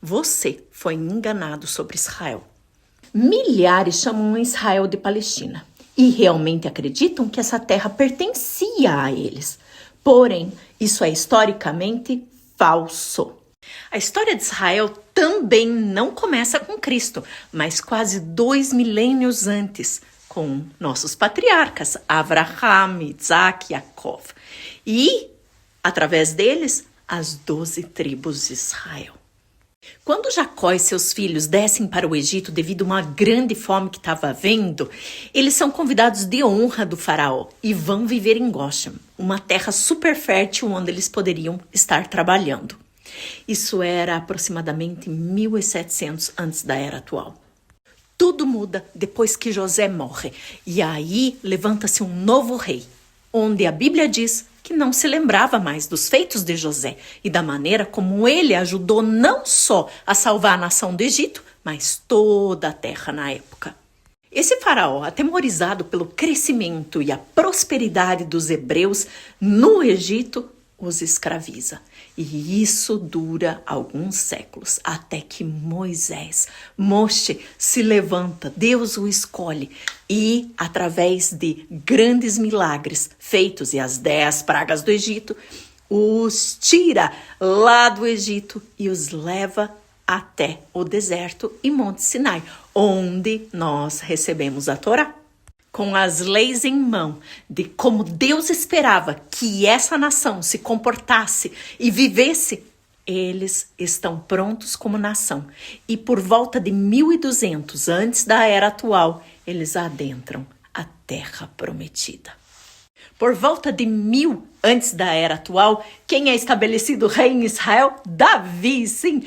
Você foi enganado sobre Israel. Milhares chamam Israel de Palestina e realmente acreditam que essa terra pertencia a eles. Porém, isso é historicamente falso. A história de Israel também não começa com Cristo, mas quase 2 milênios antes, com nossos patriarcas, Abraham, Isaac e Jacó. E, através deles, as 12 tribos de Israel. Quando Jacó e seus filhos descem para o Egito devido a uma grande fome que estava havendo, eles são convidados de honra do faraó e vão viver em Goshen, uma terra super fértil onde eles poderiam estar trabalhando. Isso era aproximadamente 1700 antes da era atual. Tudo muda depois que José morre e aí levanta-se um novo rei, onde a Bíblia diz que não se lembrava mais dos feitos de José e da maneira como ele ajudou não só a salvar a nação do Egito, mas toda a terra na época. Esse faraó, atemorizado pelo crescimento e a prosperidade dos hebreus no Egito, os escraviza. E isso dura alguns séculos, até que Moisés, Moshe, se levanta, Deus o escolhe e, através de grandes milagres feitos e as 10 pragas do Egito, os tira lá do Egito e os leva até o deserto e Monte Sinai, onde nós recebemos a Torá. Com as leis em mão de como Deus esperava que essa nação se comportasse e vivesse, eles estão prontos como nação. E por volta de 1200 antes da era atual, eles adentram a terra prometida. Por volta de 1000 antes da era atual, quem é estabelecido rei em Israel? Davi, sim.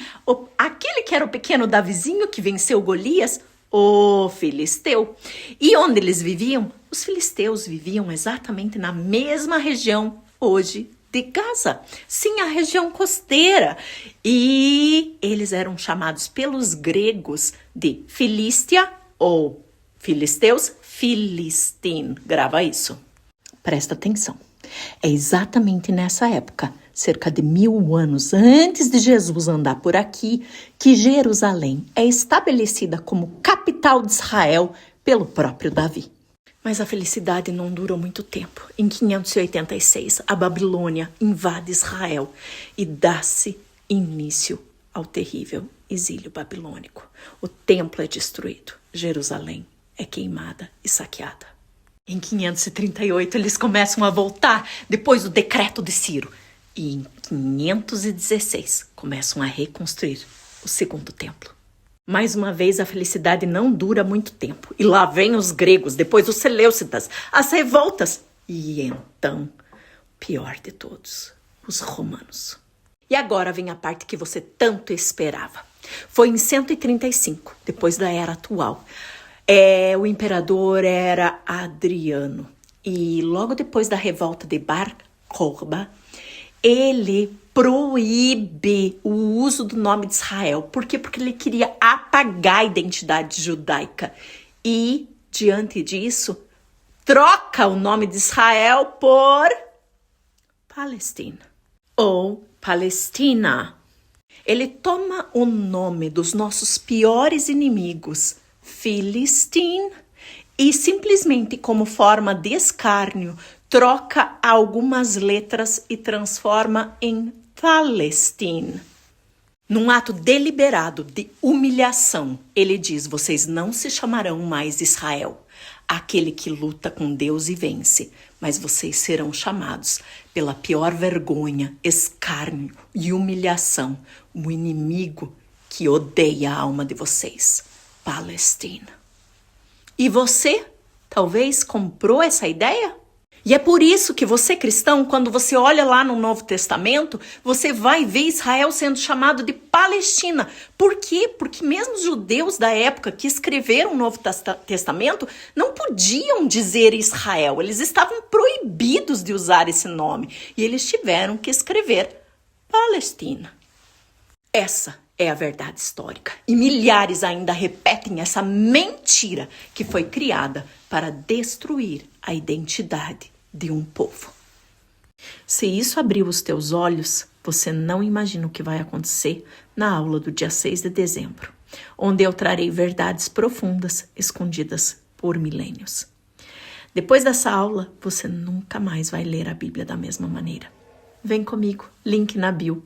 Aquele que era o pequeno Davizinho que venceu Golias, o filisteu. E onde eles viviam? Os filisteus viviam exatamente na mesma região hoje de Gaza. Sim, a região costeira. E eles eram chamados pelos gregos de Filístia ou filisteus, Filistim. Grava isso. Presta atenção. É exatamente nessa época, cerca de 1000 anos antes de Jesus andar por aqui, que Jerusalém é estabelecida como capital de Israel pelo próprio Davi. Mas a felicidade não durou muito tempo. Em 586, a Babilônia invade Israel e dá-se início ao terrível exílio babilônico. O templo é destruído, Jerusalém é queimada e saqueada. Em 538, eles começam a voltar depois do decreto de Ciro. E em 516, começam a reconstruir o segundo templo. Mais uma vez, a felicidade não dura muito tempo. E lá vem os gregos, depois os seleucidas, as revoltas. E então, pior de todos, os romanos. E agora vem a parte que você tanto esperava. Foi em 135, depois da era atual. O imperador era Adriano. E logo depois da revolta de Bar Kokhba, ele proíbe o uso do nome de Israel. Por quê? Porque ele queria apagar a identidade judaica. E, diante disso, troca o nome de Israel por Palestina ou Palestina. Ele toma o nome dos nossos piores inimigos, Filistim, e simplesmente como forma de escárnio, troca algumas letras e transforma em Palestina. Num ato deliberado de humilhação, ele diz: vocês não se chamarão mais Israel, aquele que luta com Deus e vence, mas vocês serão chamados pela pior vergonha, escárnio e humilhação, o inimigo que odeia a alma de vocês, Palestina. E você, talvez, comprou essa ideia? E é por isso que você, cristão, quando você olha lá no Novo Testamento, você vai ver Israel sendo chamado de Palestina. Por quê? Porque mesmo os judeus da época que escreveram o Novo Testamento não podiam dizer Israel. Eles estavam proibidos de usar esse nome. E eles tiveram que escrever Palestina. Essa é a verdade histórica. E milhares ainda repetem essa mentira que foi criada para destruir a identidade de um povo. Se isso abriu os teus olhos, Você não imagina o que vai acontecer na aula do dia 6 de dezembro, onde eu trarei verdades profundas escondidas por milênios. Depois dessa aula, você nunca mais vai ler a Bíblia da mesma maneira. Vem comigo, link na bio.